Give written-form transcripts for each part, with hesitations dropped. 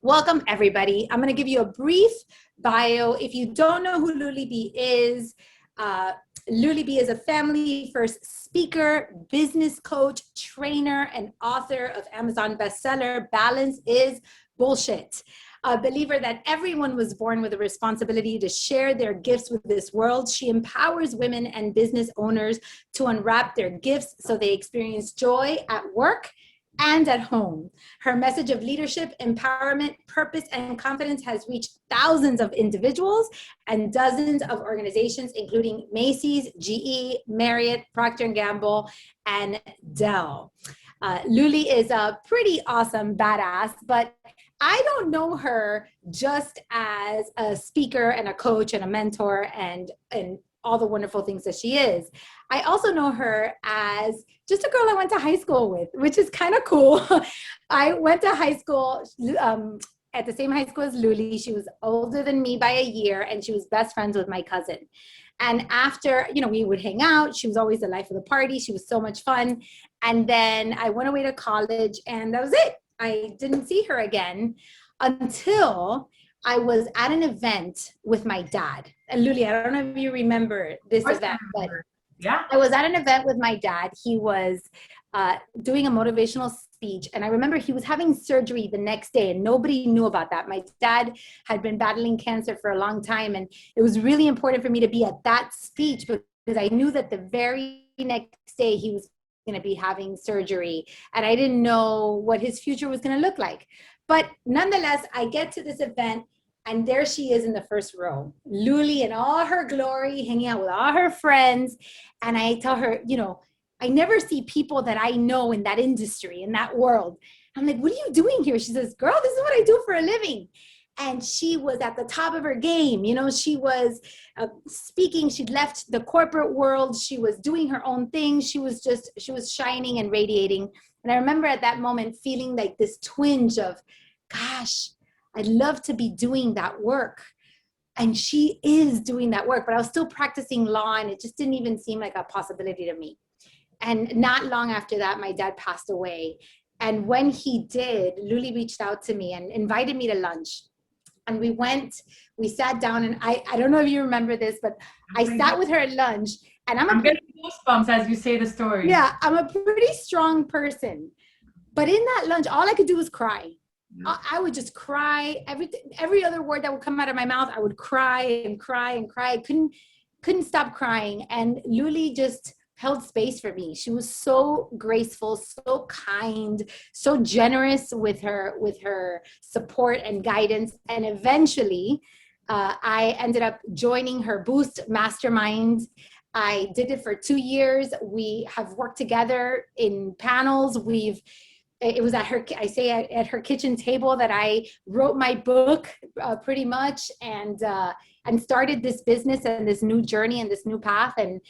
Welcome, everybody. I'm going to give you a brief bio. If you don't know who Luly B is, uh, Luly B is a family-first speaker, business coach, trainer, and author of Amazon bestseller, Balance is Bullshit. A believer that everyone was born with a responsibility to share their gifts with this world. She empowers women and business owners to unwrap their gifts so they experience joy at work and at home. Her message of leadership, empowerment, purpose, and confidence has reached thousands of individuals and dozens of organizations, including Macy's, GE, Marriott, Procter & Gamble, and Dell. Luly is a pretty awesome badass, but I don't know her just as a speaker and a coach and a mentor and all the wonderful things that she is. I also know her as just a girl I went to high school with, which is kind of cool. I went to high school at the same high school as Luly. She was older than me by a year, and she was best friends with my cousin. And after, we would hang out. She was always the life of the party. She was so much fun. And then I went away to college, and that was it. I didn't see her again until I was at an event with my dad. And Luly, I don't know if you remember this event, but yeah, I was at an event with my dad. He was doing a motivational speech, and I remember he was having surgery the next day, and nobody knew about that. My dad had been battling cancer for a long time, and it was really important for me to be at that speech because I knew that the very next day he was going to be having surgery, and I didn't know what his future was going to look like. But nonetheless, I get to this event, and there she is in the first row, Luly in all her glory, hanging out with all her friends. And I tell her, I never see people that I know in that industry, in that world. I'm like, what are you doing here? She says, girl, this is what I do for a living. And she was at the top of her game. She was speaking. She'd left the corporate world. She was doing her own thing. She was shining and radiating. And I remember at that moment feeling like this twinge of, gosh, I'd love to be doing that work. And she is doing that work, but I was still practicing law, and it just didn't even seem like a possibility to me. And not long after that, my dad passed away. And when he did, Luly reached out to me and invited me to lunch. And we sat down, and I don't know if you remember this, but I sat with her at lunch, and I'm getting goosebumps as you say the story. Yeah, I'm a pretty strong person. But in that lunch, all I could do was cry. I would just cry. Every other word that would come out of my mouth, I would cry and cry and cry. I couldn't stop crying. And Luly just held space for me. She was so graceful, so kind, so generous with her support and guidance. And eventually, I ended up joining her Boost Mastermind. I did it for 2 years. We have worked together in panels. It was at her kitchen table that I wrote my book pretty much, and started this business and this new journey and this new path. And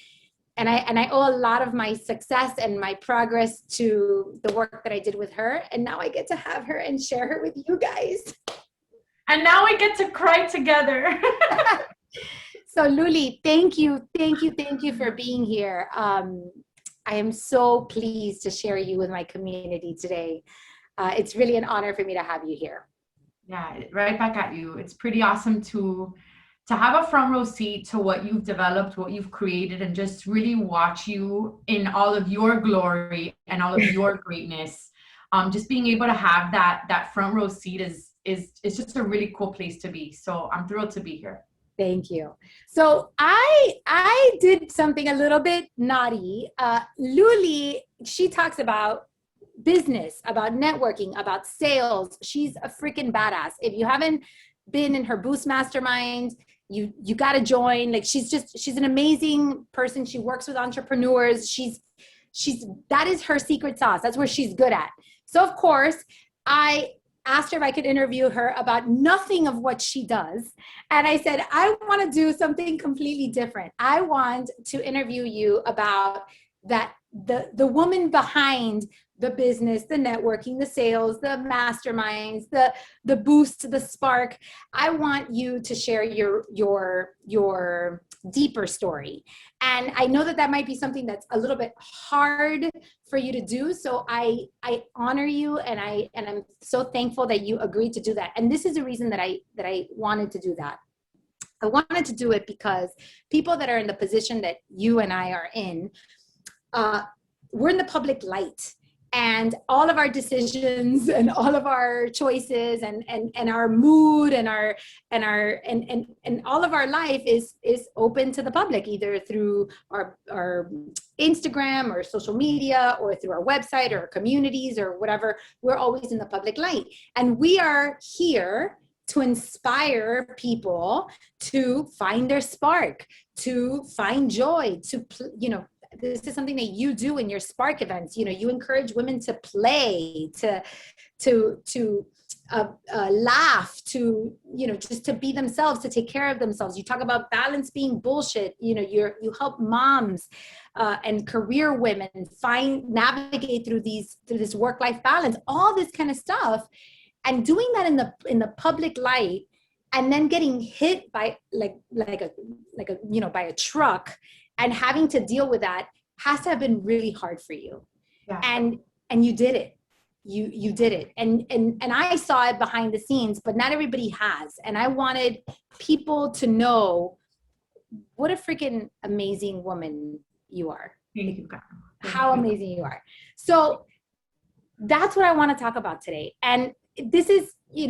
I owe a lot of my success and my progress to the work that I did with her. And now I get to have her and share her with you guys. And now we get to cry together. So Luly, thank you for being here. I am so pleased to share you with my community today. It's really an honor for me to have you here. Yeah, right back at you. It's pretty awesome to have a front row seat to what you've developed, what you've created, and just really watch you in all of your glory and all of your greatness. Just being able to have that front row seat is just a really cool place to be. So I'm thrilled to be here. Thank you. So I did something a little bit naughty. Luly, she talks about business, about networking, about sales. She's a freaking badass. If you haven't been in her Boost Mastermind, you got to join. Like she's an amazing person. She works with entrepreneurs. That is her secret sauce. That's where she's good at. So of course, I asked her if I could interview her about nothing of what she does. And I said, I want to do something completely different. I want to interview you about the woman behind the business, the networking, the sales, the masterminds, the boost, the spark. I want you to share your deeper story. And I know that that might be something that's a little bit hard for you to do. So I honor you, and I'm so thankful that you agreed to do that. And this is the reason that I wanted to do that. I wanted to do it because people that are in the position that you and I are in, we're in the public light, and all of our decisions and all of our choices and our mood and all of our life is open to the public, either through our Instagram or social media or through our website or our communities or whatever. We're always in the public light, and we are here to inspire people to find their spark, to find joy, to, this is something that you do in your spark events. You encourage women to play, to laugh, to, just to be themselves, to take care of themselves. You talk about balance being bullshit. You help moms and career women navigate through this work-life balance, all this kind of stuff. And doing that in the public light, and then getting hit by like a by a truck, and having to deal with that has to have been really hard for you. Yeah. And you did it. You did it. And I saw it behind the scenes, but not everybody has. And I wanted people to know what a freaking amazing woman you are. Thank you, God. How amazing you are. So that's what I want to talk about today. And this is, you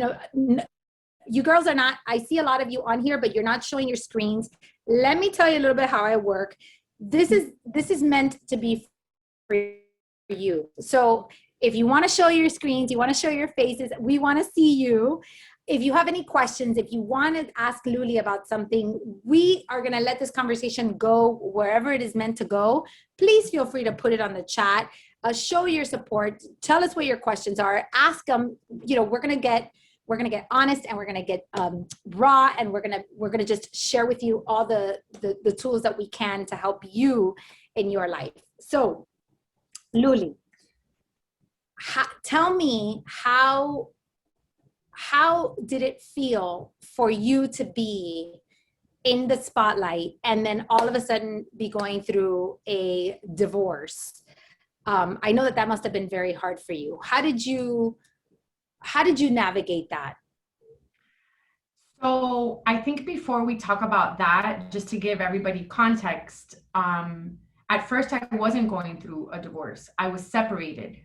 girls are not, I see a lot of you on here, but you're not showing your screens. Let me tell you a little bit how I work. This is meant to be for you. So if you want to show your screens, you want to show your faces, we want to see you. If you have any questions, if you want to ask Luly about something, we are going to let this conversation go wherever it is meant to go. Please feel free to put it on the chat. Show your support. Tell us what your questions are. Ask them. We're gonna get honest, and we're gonna get raw, and we're gonna just share with you all the tools that we can to help you in your life. So, Luly, tell me how did it feel for you to be in the spotlight and then all of a sudden be going through a divorce? I know that must have been very hard for you. How did you navigate that? So I think before we talk about that, just to give everybody context, at first I wasn't going through a divorce. I was separated.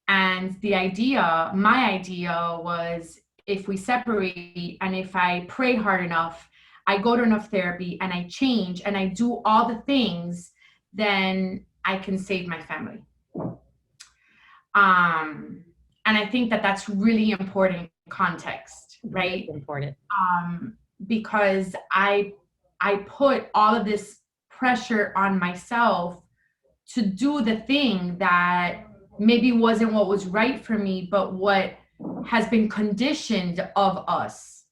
And my idea was, if we separate and if I pray hard enough, I go to enough therapy and I change and I do all the things, then I can save my family. And I think that that's really important context, right? Really important. Because I put all of this pressure on myself to do the thing that maybe wasn't what was right for me, but what has been conditioned of us,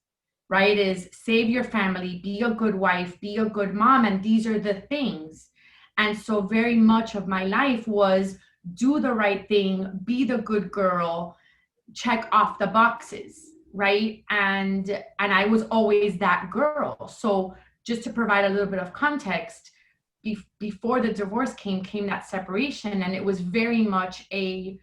right? Is save your family, be a good wife, be a good mom. And these are the things. And so very much of my life was do the right thing, be the good girl, check off the boxes, right? And I was always that girl. So just to provide a little bit of context, before the divorce came that separation, and it was very much a,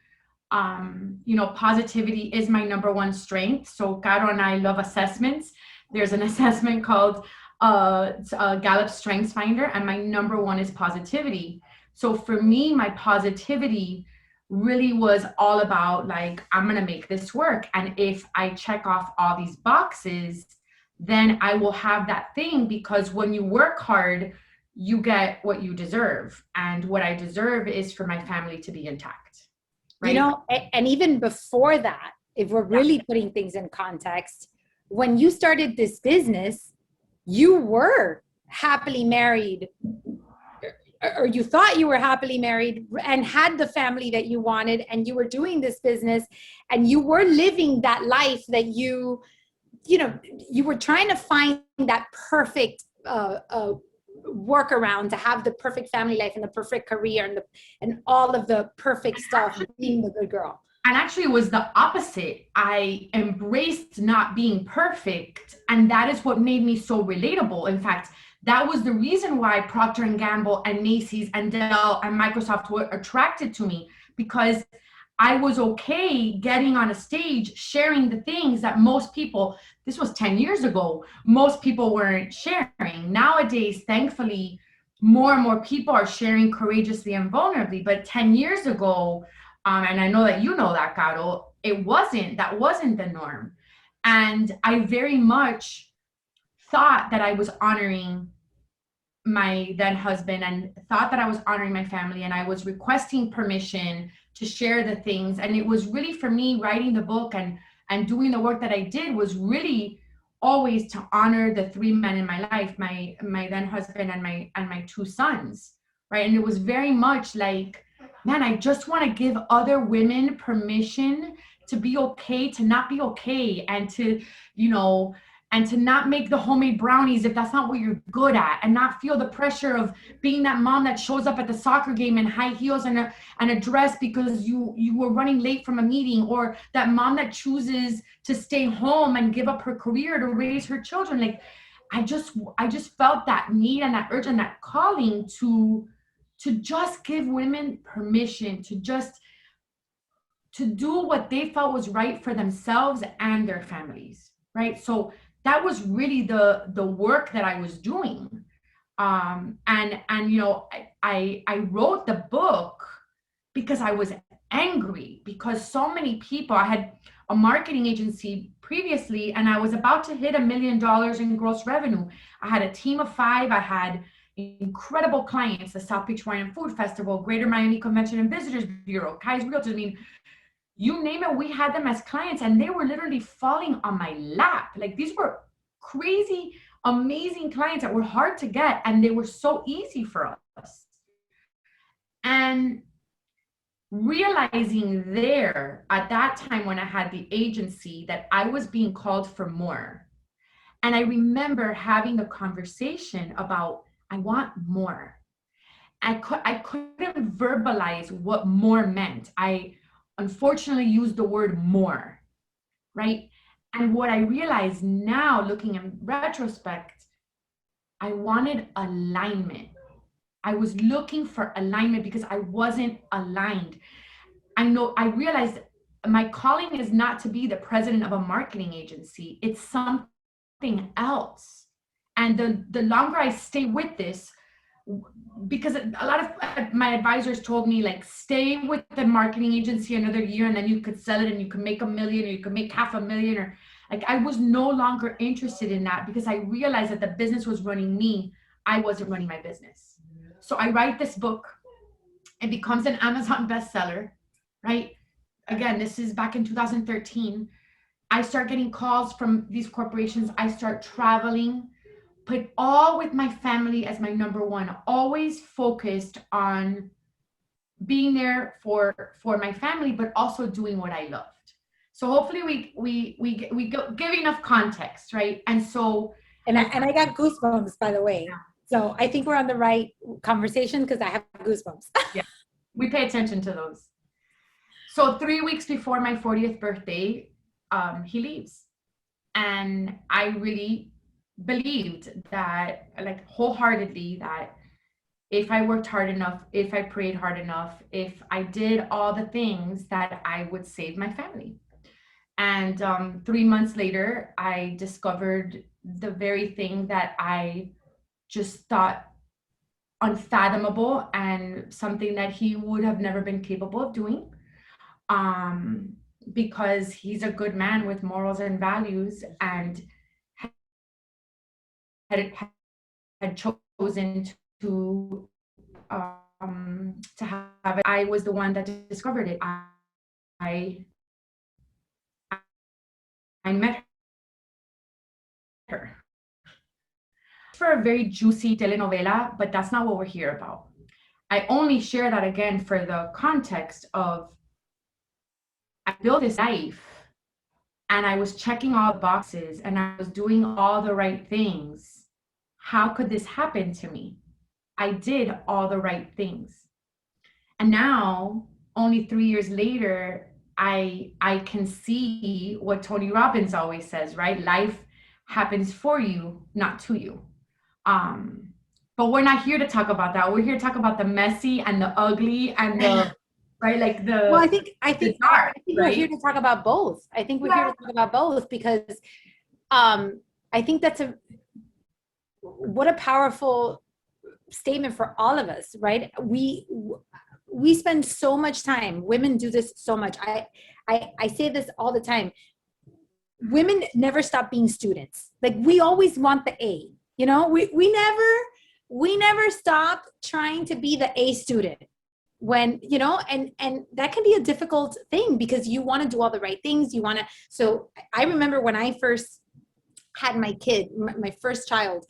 positivity is my number one strength. So Caro and I love assessments. There's an assessment called Gallup Strengths Finder, and my number one is positivity. So for me, my positivity really was all about like, I'm going to make this work. And if I check off all these boxes, then I will have that thing, because when you work hard, you get what you deserve. And what I deserve is for my family to be intact. Right? And even before that, if we're really putting things in context, when you started this business, you were happily married, or you thought you were happily married and had the family that you wanted, and you were doing this business and you were living that life that you were trying to find that perfect workaround to have the perfect family life and the perfect career and all of the perfect stuff, being the good girl? And actually, it was the opposite. I embraced not being perfect, and that is what made me so relatable. In fact, that was the reason why Procter and Gamble and Macy's and Dell and Microsoft were attracted to me, because I was okay getting on a stage, sharing the things that most people, this was 10 years ago, most people weren't sharing. Nowadays, thankfully, more and more people are sharing courageously and vulnerably. But 10 years ago, and I know that you know that, Caro, that wasn't the norm. And I very much thought that I was honoring my then husband and thought that I was honoring my family, and I was requesting permission to share the things. And it was really, for me, writing the book and doing the work that I did was really always to honor the three men in my life, my then husband and my two sons, right? And it was very much like, man, I just want to give other women permission to be okay, to not be okay, and to, and to not make the homemade brownies if that's not what you're good at, and not feel the pressure of being that mom that shows up at the soccer game in high heels and a dress because you were running late from a meeting, or that mom that chooses to stay home and give up her career to raise her children. Like, I just felt that need and that urge and that calling to just give women permission to do what they felt was right for themselves and their families, right? So that was really the work that I was doing. And I wrote the book because I was angry, because so many people, I had a marketing agency previously, and I was about to hit $1 million in gross revenue. I had a team of 5. I had incredible clients, the South Beach Wine and Food Festival, Greater Miami Convention and Visitors Bureau, Kai's Realtors. I mean, you name it, we had them as clients, and they were literally falling on my lap. Like, these were crazy, amazing clients that were hard to get, and they were so easy for us. And realizing there at that time when I had the agency that I was being called for more. And I remember having the conversation about, I want more. I couldn't verbalize what more meant. I unfortunately used the word more, right? And what I realize now, looking in retrospect, I wanted alignment. I was looking for alignment because I wasn't aligned. I realized my calling is not to be the president of a marketing agency. It's something else. And the longer I stay with this, because a lot of my advisors told me, like, stay with the marketing agency another year and then you could sell it and you could make $1 million, or you could make $500,000, or like, I was no longer interested in that because I realized that the business was running me. I wasn't running my business. So I write this book. It becomes an Amazon bestseller, right? Again, this is back in 2013. I start getting calls from these corporations. I start traveling, but all with my family as my number one, always focused on being there for my family, but also doing what I loved. So hopefully we give enough context, right? And so, and I got goosebumps, by the way. So I think we're on the right conversation because I have goosebumps. Yeah, we pay attention to those. So 3 weeks before my 40th birthday, he leaves. And I really believed that, like, wholeheartedly, that if I worked hard enough, if I prayed hard enough, if I did all the things, that I would save my family. And 3 months later, I discovered the very thing that I just thought unfathomable, and something that he would have never been capable of doing, because he's a good man with morals and values, and had chosen to have it. I was the one that discovered it. I met her for a very juicy telenovela, but that's not what we're here about. I only share that again for the context of, I built this life and I was checking all the boxes and I was doing all the right things. How could this happen to me? I did all the right things. And now, only 3 years later, I can see what Tony Robbins always says, right? Life happens for you, not to you. But we're not here to talk about that. We're here to talk about the messy and the ugly and the right, like Well, the dark, I think we're here right? to talk about both. I think we're here Yeah. to talk about both because I think that's what a powerful statement for all of us, right? We spend so much time. Women do this so much. I say this all the time. Women never stop being students. Like we always want the A. You know, we never stop trying to be the A student when, you know, and that can be a difficult thing because you want to do all the right things. You want to. So I remember when I first had my kid, my first child,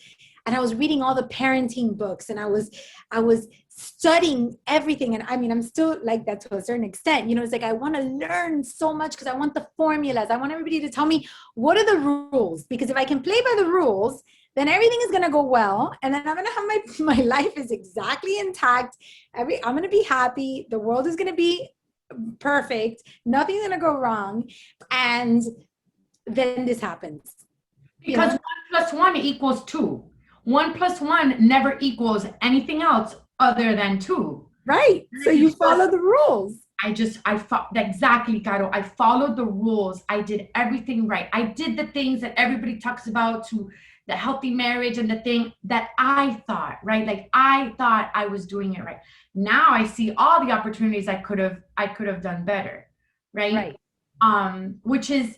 and I was reading all the parenting books, and I was studying everything. And I mean, I'm still like that to a certain extent. You know, it's like I want to learn so much because I want the formulas. I want everybody to tell me what are the rules, because if I can play by the rules, then everything is going to go well, and then I'm going to have my life is exactly intact. I'm going to be happy. The world is going to be perfect. Nothing's going to go wrong. And then this happens. Because 1 + 1 = 2. 1 + 1 never equals anything else other than 2. Right. So you follow the rules. I fought exactly, Caro. I followed the rules. I did everything right. I did the things that everybody talks about, to the healthy marriage and the thing that I thought, right? Like I thought I was doing it right. Now I see all the opportunities I could have done better, right? Which is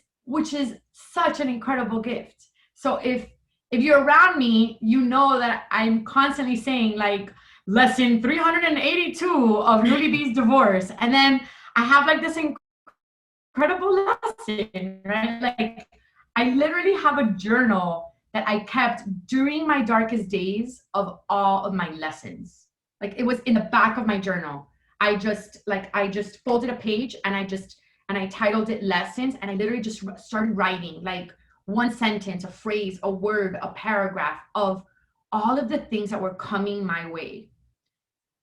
such an incredible gift. So if you're around me, you know that I'm constantly saying like lesson 382 of Luly B's divorce. And then I have like this incredible lesson, right? Like I literally have a journal that I kept during my darkest days of all of my lessons. Like it was in the back of my journal. I just folded a page and I titled it lessons, and I literally just started writing like one sentence, a phrase, a word, a paragraph of all of the things that were coming my way.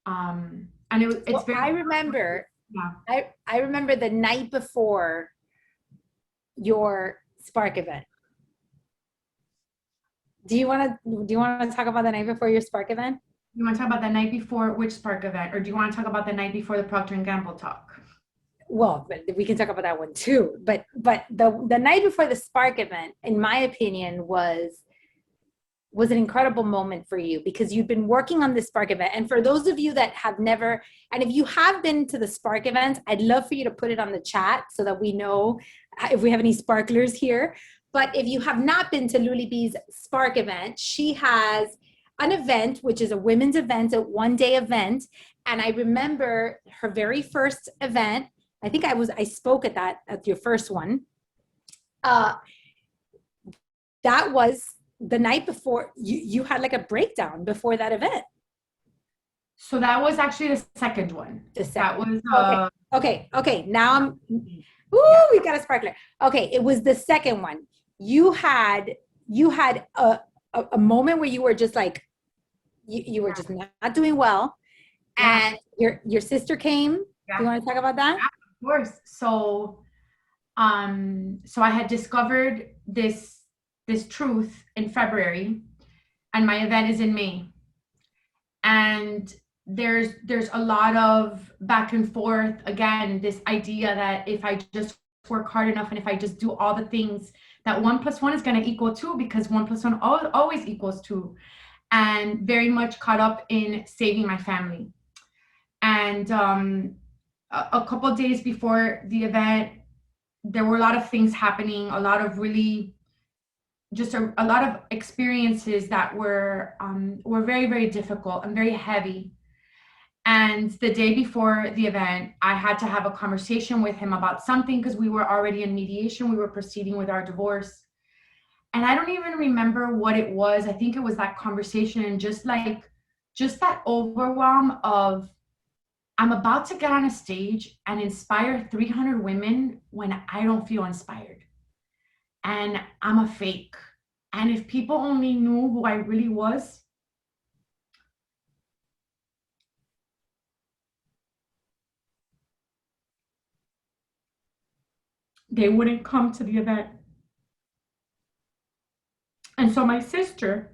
And it's very. I remember. Yeah. I remember the night before your Spark event. Do you want to talk about the night before your Spark event? You want to talk about the night before which Spark event, or do you want to talk about the night before the Procter & Gamble talk? Well, but we can talk about that one too. But the night before the Spark event, in my opinion, was an incredible moment for you because you'd been working on this Spark event. And for those of you that have never, and if you have been to the Spark event, I'd love for you to put it on the chat so that we know if we have any sparklers here. But if you have not been to Luly B's Spark event, she has an event, which is a women's event, a one-day event. And I remember her very first event. I think I spoke at your first one. That was the night before. You had like a breakdown before that event. So that was actually the second one. That was okay. Now we got a sparkler. Okay, it was the second one. You had a moment where you were just like you were just not doing well, and your sister came. Yeah. Do you want to talk about that? Yeah, of course. So I had discovered this truth in February, and my event is in May. And there's a lot of back and forth. Again, this idea that if I just work hard enough and if I just do all the things, that 1 + 1 is going to equal 2, because 1 + 1 always equals 2. And very much caught up in saving my family. And a couple of days before the event, there were a lot of things happening, a lot of really just a lot of experiences that were very, very difficult and very heavy. And the day before the event, I had to have a conversation with him about something because we were already in mediation. We were proceeding with our divorce. And I don't even remember what it was. I think it was that conversation and just that overwhelm of, I'm about to get on a stage and inspire 300 women when I don't feel inspired. And I'm a fake. And if people only knew who I really was, they wouldn't come to the event. And so my sister,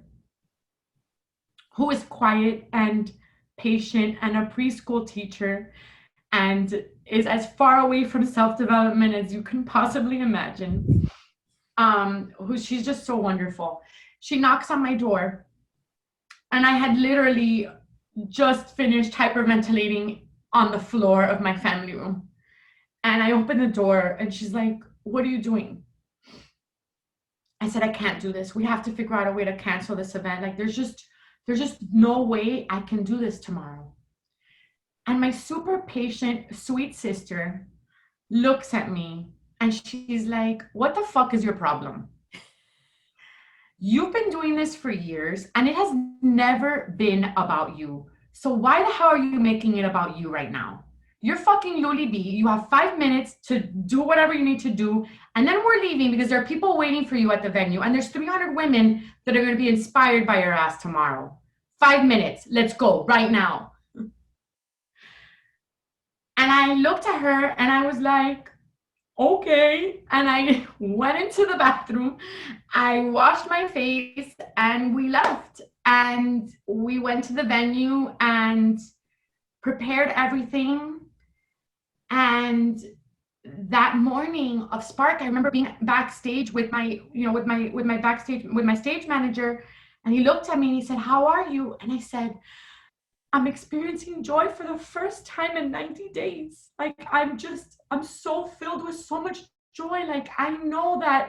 who is quiet and patient and a preschool teacher and is as far away from self-development as you can possibly imagine, she's just so wonderful. She knocks on my door, and I had literally just finished hyperventilating on the floor of my family room. And I opened the door and she's like, "What are you doing?" I said, "I can't do this. We have to figure out a way to cancel this event. Like there's just no way I can do this tomorrow." And my super patient, sweet sister looks at me and she's like, "What the fuck is your problem? You've been doing this for years and it has never been about you. So why the hell are you making it about you right now? You're fucking Luly B. You have 5 minutes to do whatever you need to do. And then we're leaving because there are people waiting for you at the venue. And there's 300 women that are going to be inspired by your ass tomorrow. 5 minutes. Let's go right now." And I looked at her and I was like, "Okay." And I went into the bathroom. I washed my face and we left. And we went to the venue and prepared everything. And that morning of Spark, I remember being backstage with my, with my stage manager, and he looked at me and he said, "How are you?" And I said, "I'm experiencing joy for the first time in 90 days. Like I'm so filled with so much joy. Like I know that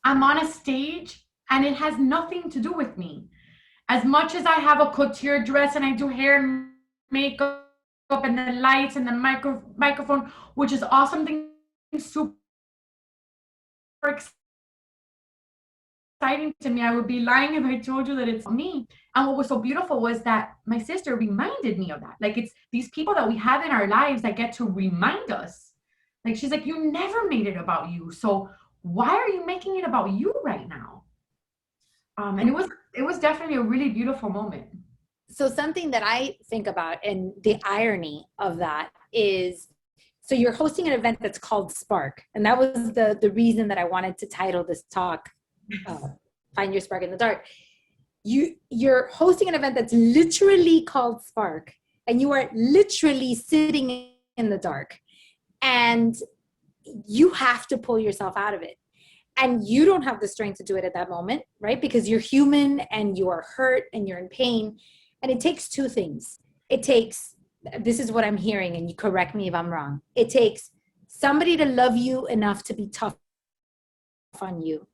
I'm on a stage and it has nothing to do with me. As much as I have a couture dress and I do hair and makeup and the lights and the microphone, which is awesome thing, super exciting to me. I would be lying if I told you that it's me." And what was so beautiful was that my sister reminded me of that. Like it's these people that we have in our lives that get to remind us. Like she's like, "You never made it about you. So why are you making it about you right now?" And it was definitely a really beautiful moment. So something that I think about, and the irony of that is, so you're hosting an event that's called Spark. And that was the reason that I wanted to title this talk, Find Your Spark in the Dark. You're hosting an event that's literally called Spark, and you are literally sitting in the dark, and you have to pull yourself out of it. And you don't have the strength to do it at that moment, right? Because you're human and you are hurt and you're in pain. And it takes two things. It takes, this is what I'm hearing, and you correct me if I'm wrong. It takes somebody to love you enough to be tough on you,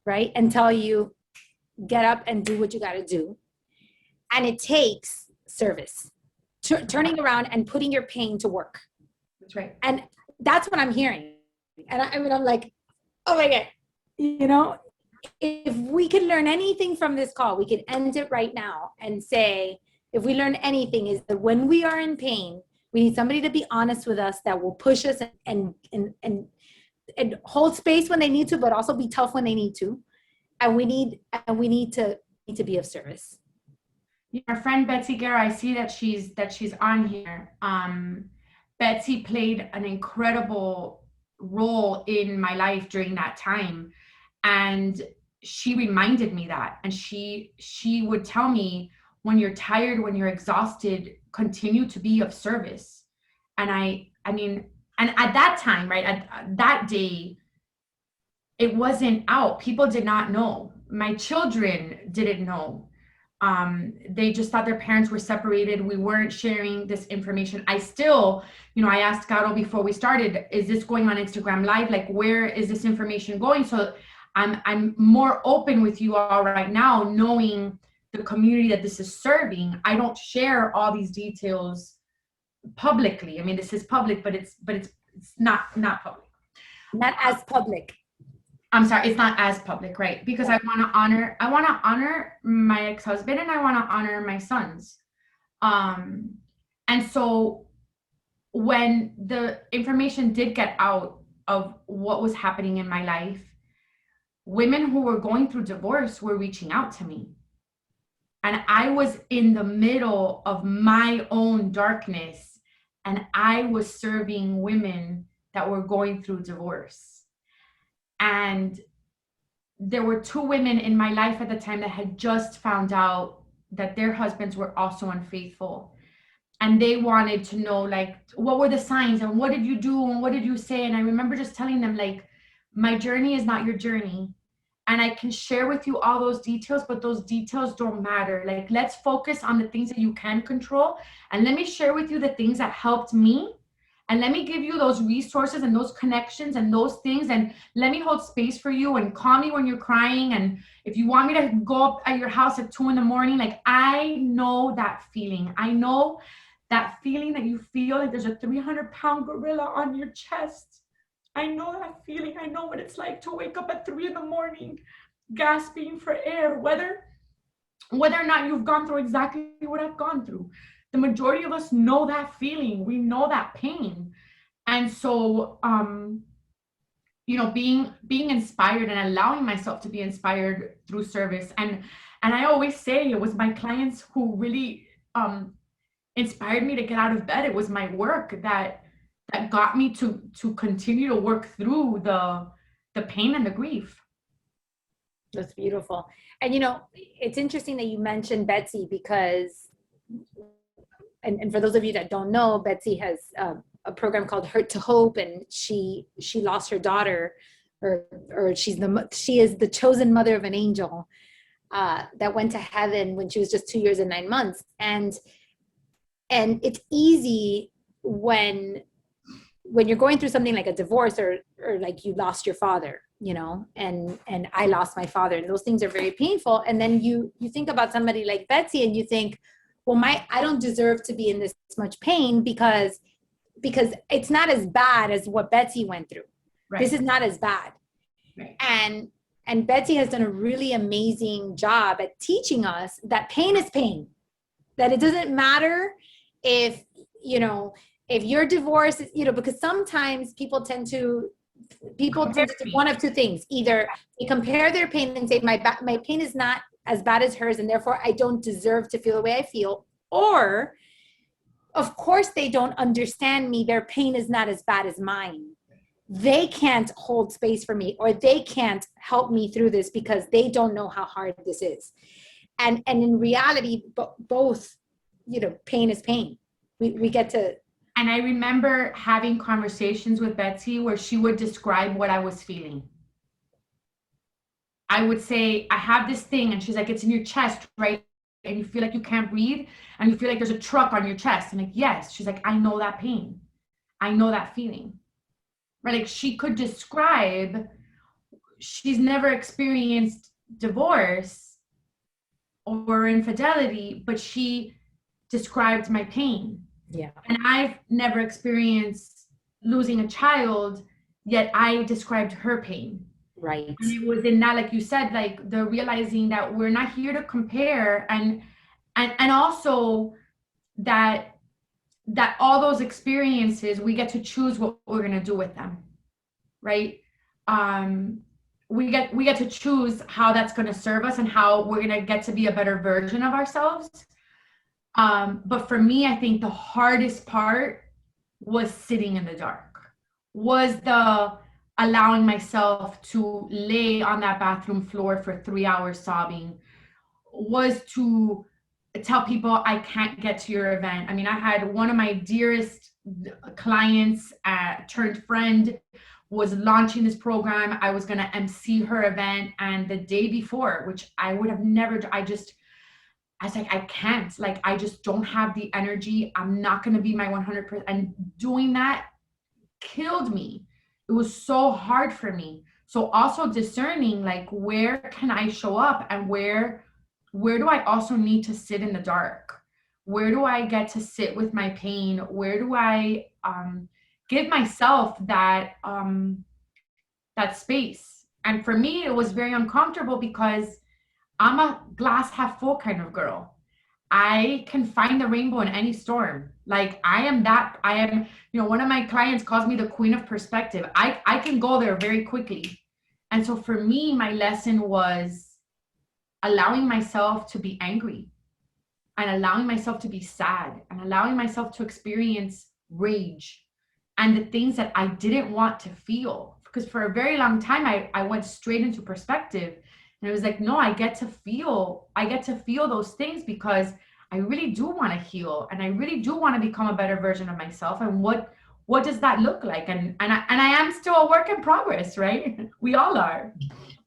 right? And tell you, get up and do what you got to do. And it takes service, turning around and putting your pain to work. That's right. And that's what I'm hearing. And I'm like, oh my God, if we could learn anything from this call, we could end it right now and say, if we learn anything, is that when we are in pain, we need somebody to be honest with us that will push us and hold space when they need to, but also be tough when they need to. And we need to be of service. Our friend Betsy Guerra, I see that she's on here. Betsy played an incredible role in my life during that time, and she reminded me that. And she would tell me, when you're tired, when you're exhausted, continue to be of service. And I mean, and at that time, right, at that day, it wasn't out. People did not know. My children didn't know. They just thought their parents were separated. We weren't sharing this information. I still, I asked Caro before we started, is this going on Instagram Live? Like, where is this information going? So I'm more open with you all right now, knowing the community that this is serving. I don't share all these details publicly. I mean, this is public, but it's not public. Not as public. I'm sorry, it's not as public, right? Because I want to honor my ex-husband, and I want to honor my sons. And so when the information did get out of what was happening in my life, women who were going through divorce were reaching out to me. And I was in the middle of my own darkness, and I was serving women that were going through divorce. And there were two women in my life at the time that had just found out that their husbands were also unfaithful. And they wanted to know, like, what were the signs and what did you do and what did you say? And I remember just telling them, like, my journey is not your journey. And I can share with you all those details, but those details don't matter. Like, let's focus on the things that you can control. And let me share with you the things that helped me. And let me give you those resources and those connections and those things. And let me hold space for you and call me when you're crying. And if you want me to go up at your house at 2 a.m, like, I know that feeling. I know that feeling that you feel like there's a 300-pound gorilla on your chest. I know that feeling. I know what it's like to wake up at 3 a.m, gasping for air, whether or not you've gone through exactly what I've gone through. The majority of us know that feeling. We know that pain. And so, being inspired and allowing myself to be inspired through service. And I always say it was my clients who really inspired me to get out of bed. It was my work that got me to continue to work through the pain and the grief. That's beautiful. And it's interesting that you mentioned Betsy, because and for those of you that don't know, Betsy has a program called Hurt to Hope, and she lost her daughter, or she is the chosen mother of an angel that went to heaven when she was just 2 years and 9 months. And it's easy when you're going through something like a divorce, or like you lost your father, and I lost my father, and those things are very painful. And then you think about somebody like Betsy, and you think, well, I don't deserve to be in this much pain because it's not as bad as what Betsy went through. Right. This is not as bad. Right. And Betsy has done a really amazing job at teaching us that pain is pain, that it doesn't matter if you're divorced, because sometimes people tend to do one of two things. Either they compare their pain and say, my pain is not as bad as hers, and therefore I don't deserve to feel the way I feel. Or, of course, they don't understand me. Their pain is not as bad as mine. They can't hold space for me, or they can't help me through this because they don't know how hard this is. And in reality, both, pain is pain. We get to. And I remember having conversations with Betsy where she would describe what I was feeling. I would say, I have this thing, and she's like, it's in your chest, right? And you feel like you can't breathe, and you feel like there's a truck on your chest. I'm like, yes. She's like, I know that pain. I know that feeling. Right? Like, she could describe, she's never experienced divorce or infidelity, but she described my pain. Yeah. And I've never experienced losing a child, yet I described her pain. Right. And it was in that, like you said, like the realizing that we're not here to compare, and also that all those experiences, we get to choose what we're going to do with them. Right? We get to choose how that's going to serve us and how we're going to get to be a better version of ourselves. But for me, I think the hardest part was sitting in the dark, was the allowing myself to lay on that bathroom floor for 3 hours sobbing, was to tell people I can't get to your event. I mean, I had one of my dearest clients turned friend was launching this program. I was going to MC her event, and the day before, which I would have never, I was like, I can't, like, I just don't have the energy. I'm not going to be my 100%. And doing that killed me. It was so hard for me. So also discerning, like, where can I show up, and where do I also need to sit in the dark? Where do I get to sit with my pain? Where do I give myself that space? And for me, it was very uncomfortable because I'm a glass half full kind of girl. I can find the rainbow in any storm. Like, I am, one of my clients calls me the queen of perspective. I can go there very quickly. And so for me, my lesson was allowing myself to be angry, and allowing myself to be sad, and allowing myself to experience rage, and the things that I didn't want to feel. Because for a very long time, I went straight into perspective. And it was like, no, I get to feel those things because I really do want to heal, and I really do want to become a better version of myself. And what does that look like? And I am still a work in progress, right? We all are.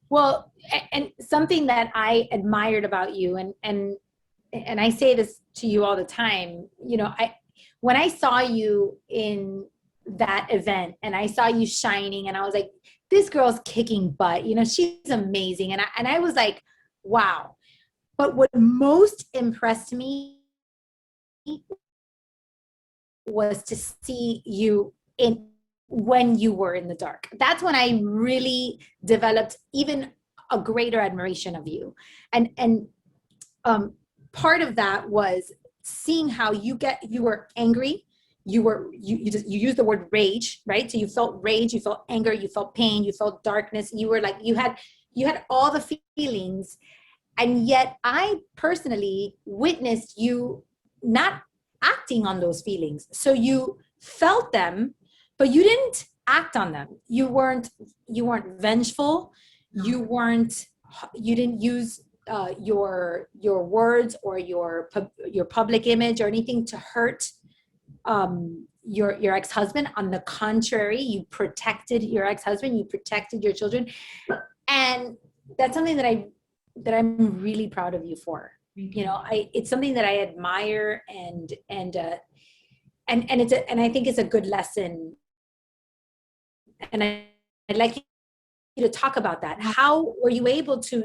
Well, and something that I admired about you, and I say this to you all the time, you know, when I saw you in that event and I saw you shining, and I was like, this girl's kicking butt, you know, she's amazing. And I was like, wow. But what most impressed me was to see you in when you were in the dark. That's when I really developed even a greater admiration of you. And part of that was seeing how you were angry. You used the word rage, right? So you felt rage, you felt anger, you felt pain, you felt darkness. You were like, you had all the feelings. And yet I personally witnessed you not acting on those feelings. So you felt them, but you didn't act on them. You weren't vengeful. You didn't use your words or your public image or anything to hurt your ex-husband. On the contrary, you protected your ex-husband, you protected your children. And that's something that I'm really proud of you for. You know, it's something that I admire, and I think it's a good lesson. And I'd like you to talk about that. How were you able to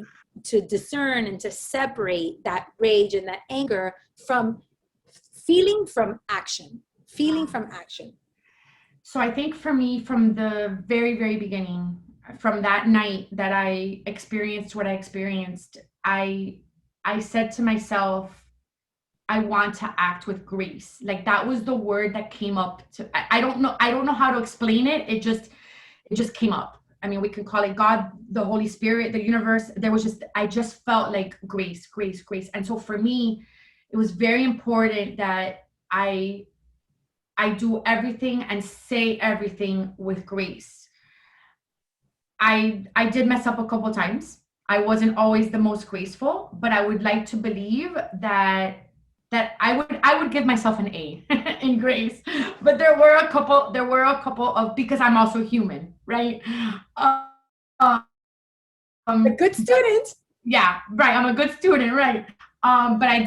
discern and to separate that rage and that anger from feeling from action? So I think for me, from the very, very beginning, from that night that I experienced what I experienced, I said to myself, I want to act with grace. Like, that was the word that came up to, I don't know how to explain it. It just came up. I mean, we can call it God, the Holy Spirit, the universe. I just felt like grace. And so for me, it was very important that I do everything and say everything with grace. I did mess up a couple times. I wasn't always the most graceful, but I would like to believe that I would give myself an A in grace. But there were a couple of, because I'm also human, right? A good student. Yeah, right. I'm a good student, right? But I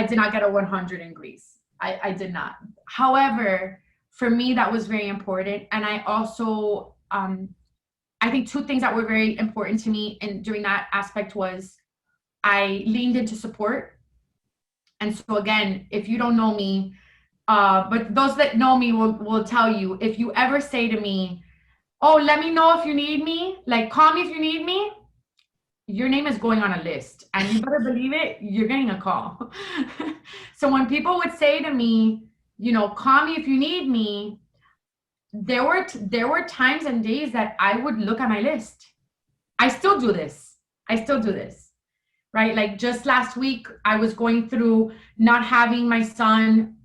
did not get a 100 in grace. I did not. However, for me, that was very important. And I also, I think two things that were very important to me during that aspect was I leaned into support. And so again, if you don't know me, but those that know me will tell you, if you ever say to me, oh, let me know if you need me, like, call me if you need me, your name is going on a list, and you better believe it, you're getting a call. So when people would say to me, you know, call me if you need me, there were times and days that I would look at my list. I still do this, right? Like, just last week, I was going through not having my son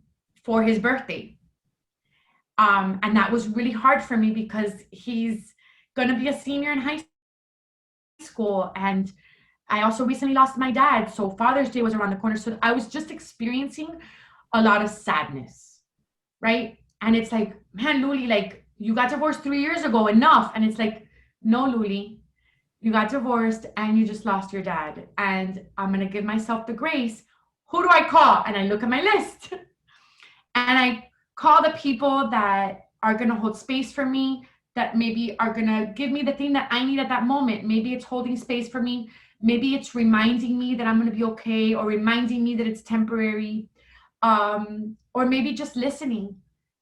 for his birthday. And that was really hard for me because he's going to be a senior in high school. And I also recently lost my dad. So Father's Day was around the corner. So I was just experiencing a lot of sadness, right? And it's like, man, Luly, like, you got divorced 3 years ago, enough. And it's like, no, Luly, you got divorced and you just lost your dad. And I'm going to give myself the grace. Who do I call? And I look at my list and I call the people that are going to hold space for me, that maybe are going to give me the thing that I need at that moment. Maybe it's holding space for me. Maybe it's reminding me that I'm going to be okay, or reminding me that it's temporary, or maybe just listening.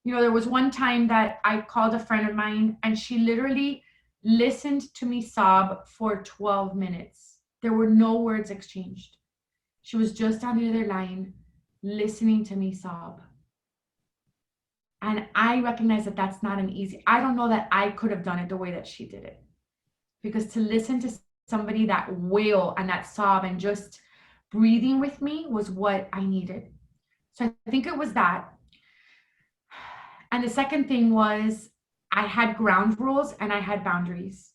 You know, there was one time that I called a friend of mine and she literally listened to me sob for 12 minutes. There were no words exchanged. She was just on the other line listening to me sob. And I recognize that that's not an easy, I don't know that I could have done it the way that she did it. Because to listen to somebody that wail and that sob and just breathing with me was what I needed. So I think it was that. And the second thing was I had ground rules and I had boundaries.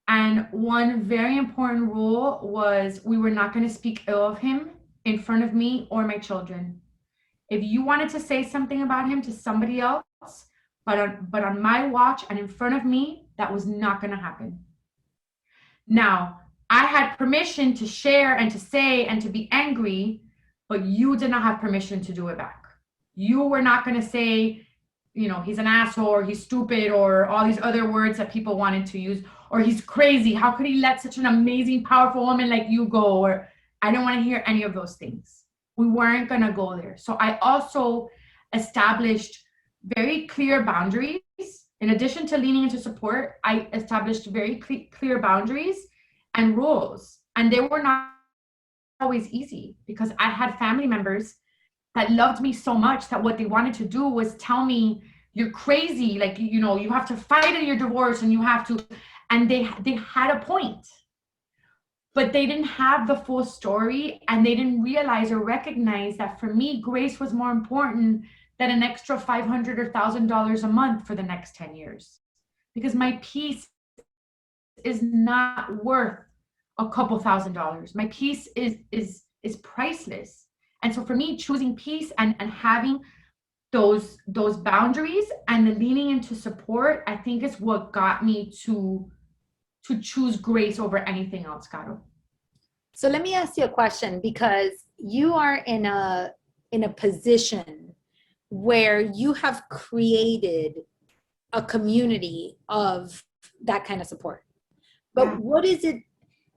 And one very important rule was we were not going to speak ill of him in front of me or my children. If you wanted to say something about him to somebody else, but on my watch and in front of me, that was not going to happen. Now, I had permission to share and to say and to be angry, but you did not have permission to do it back. You were not going to say, you know, he's an asshole or he's stupid or all these other words that people wanted to use, or he's crazy. How could he let such an amazing, powerful woman like you go? Or I don't want to hear any of those things. We weren't going to go there. So I also established very clear boundaries. In addition to leaning into support, I established very clear boundaries and rules. And they were not always easy because I had family members that loved me so much that what they wanted to do was tell me, you're crazy, like, you know, you have to fight in your divorce and you have to, and they had a point, but they didn't have the full story, and they didn't realize or recognize that for me, grace was more important than an extra $500 or $1,000 a month for the next 10 years, because my peace is not worth a couple $1,000s. My peace is priceless. And so for me, choosing peace and having those boundaries and the leaning into support, I think is what got me to choose grace over anything else, Caro. So let me ask you a question, because you are in a position where you have created a community of that kind of support. But yeah.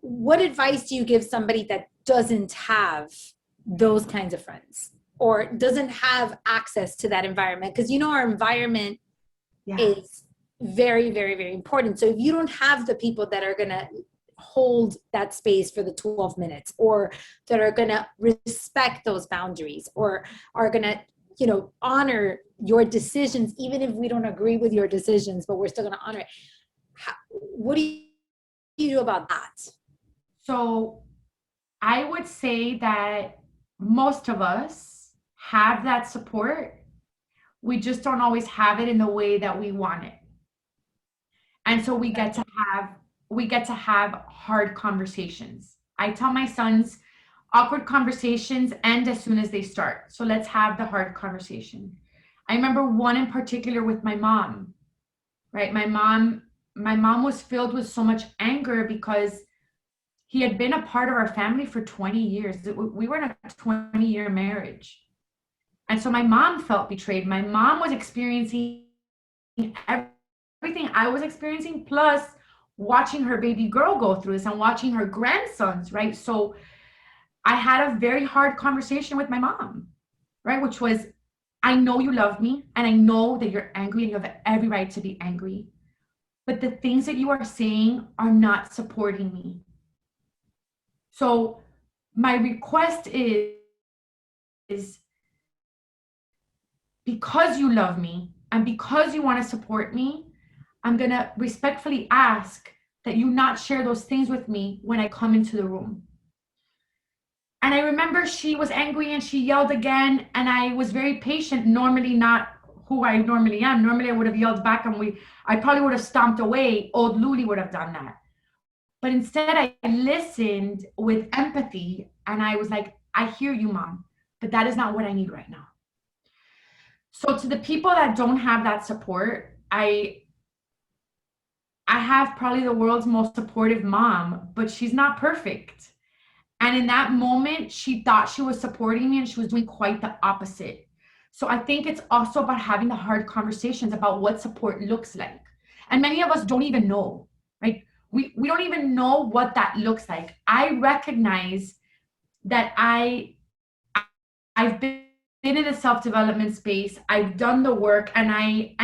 What advice do you give somebody that doesn't have those kinds of friends or doesn't have access to that environment? Because, you know, our environment is very, very, very important. So if you don't have the people that are going to hold that space for the 12 minutes or that are going to respect those boundaries or are going to, you know, honor your decisions, even if we don't agree with your decisions, but we're still going to honor it. What do you do about that? So I would say that most of us have that support. We just don't always have it in the way that we want it. And so we get to have hard conversations. I tell my sons, awkward conversations end as soon as they start. So let's have the hard conversation. I remember one in particular with my mom, right? My mom was filled with so much anger because he had been a part of our family for 20 years. We were in a 20-year marriage. And so my mom felt betrayed. My mom was experiencing everything I was experiencing, plus watching her baby girl go through this and watching her grandsons, right? So I had a very hard conversation with my mom, right? Which was, I know you love me and I know that you're angry and you have every right to be angry, but the things that you are saying are not supporting me. So my request is because you love me and because you want to support me, I'm going to respectfully ask that you not share those things with me when I come into the room. And I remember she was angry and she yelled again, and I was very patient, normally not who I normally am. Normally I would have yelled back and I probably would have stomped away. Old Luly would have done that. But instead I listened with empathy and I was like, I hear you, Mom, but that is not what I need right now. So to the people that don't have that support, I have probably the world's most supportive mom, but she's not perfect. And in that moment, she thought she was supporting me and she was doing quite the opposite. So I think it's also about having the hard conversations about what support looks like. And many of us don't even know, right? We don't even know what that looks like. I recognize that I've been in a self-development space. I've done the work, and I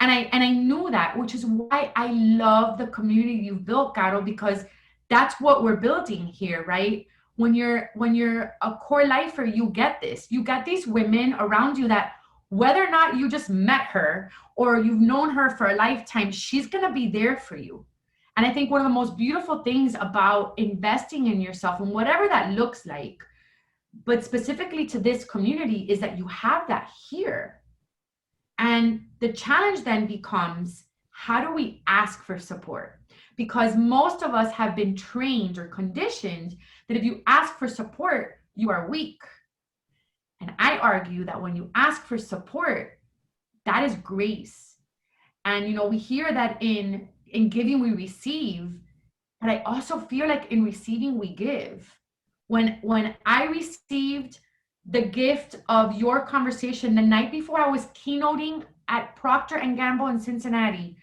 knew that, which is why I love the community you've built, Caro, because that's what we're building here, right? When you're a core lifer, you get this. You get these women around you that, whether or not you just met her or you've known her for a lifetime, she's gonna be there for you. And I think one of the most beautiful things about investing in yourself, and whatever that looks like, but specifically to this community, is that you have that here. And the challenge then becomes, how do we ask for support? Because most of us have been trained or conditioned that if you ask for support, you are weak. And I argue that when you ask for support, that is grace. And we hear that in giving we receive, but I also feel like in receiving we give. When I received the gift of your conversation the night before I was keynoting at Procter and Gamble in Cincinnati,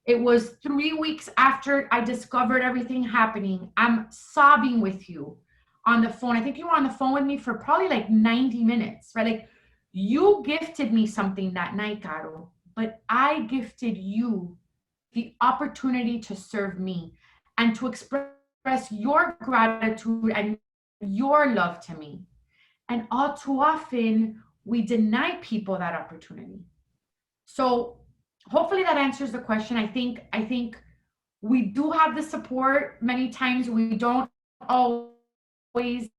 it was 3 weeks after I discovered everything happening. I'm sobbing with you on the phone. I think you were on the phone with me for probably like 90 minutes, right? Like, you gifted me something that night, Caro, but I gifted you the opportunity to serve me and to express your gratitude and your love to me. And all too often, we deny people that opportunity. So hopefully that answers the question. I think we do have the support. Many times we don't always,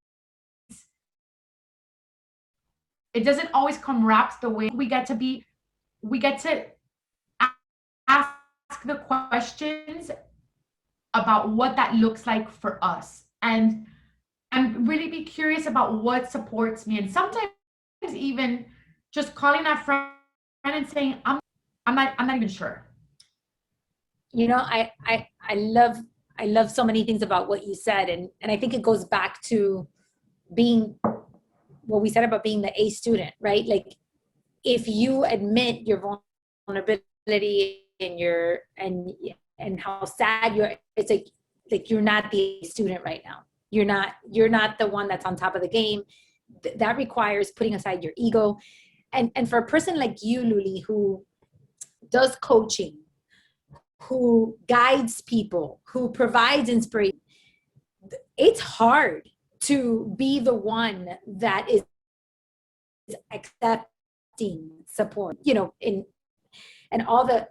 it doesn't always come wrapped the way we get to ask the questions about what that looks like for us. And really be curious about what supports me. And sometimes even just calling that friend and saying, I'm not even sure. I love so many things about what you said. And I think it goes back to being what we said about being the A student, right? Like, if you admit your vulnerability and how sad you are, it's like you're not the student right now. You're not the one that's on top of the game. That requires putting aside your ego. And for a person like you, Luly, who does coaching, who guides people, who provides inspiration, it's hard to be the one that is accepting support, in all the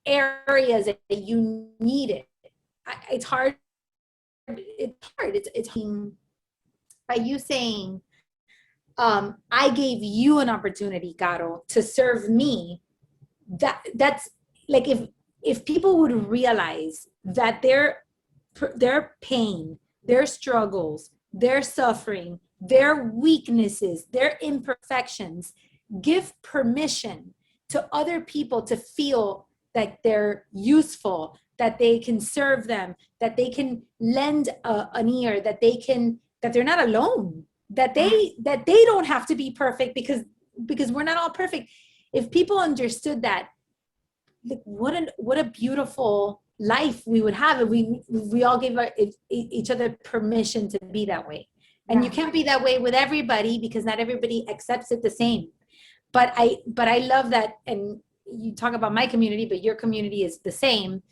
areas that you need it. It's hard. It's by you saying, I gave you an opportunity, Caro, to serve me. That's like, if people would realize that their pain, their struggles, their suffering, their weaknesses, their imperfections, give permission to other people to feel that they're useful, that they can serve them, that they can lend an ear, that they're not alone, that they don't have to be perfect because we're not all perfect. If people understood that, like, what a beautiful life we would have if we all gave each other permission to be that way. And you can't be that way with everybody because not everybody accepts it the same. But I love that. And you talk about my community, but your community is the same.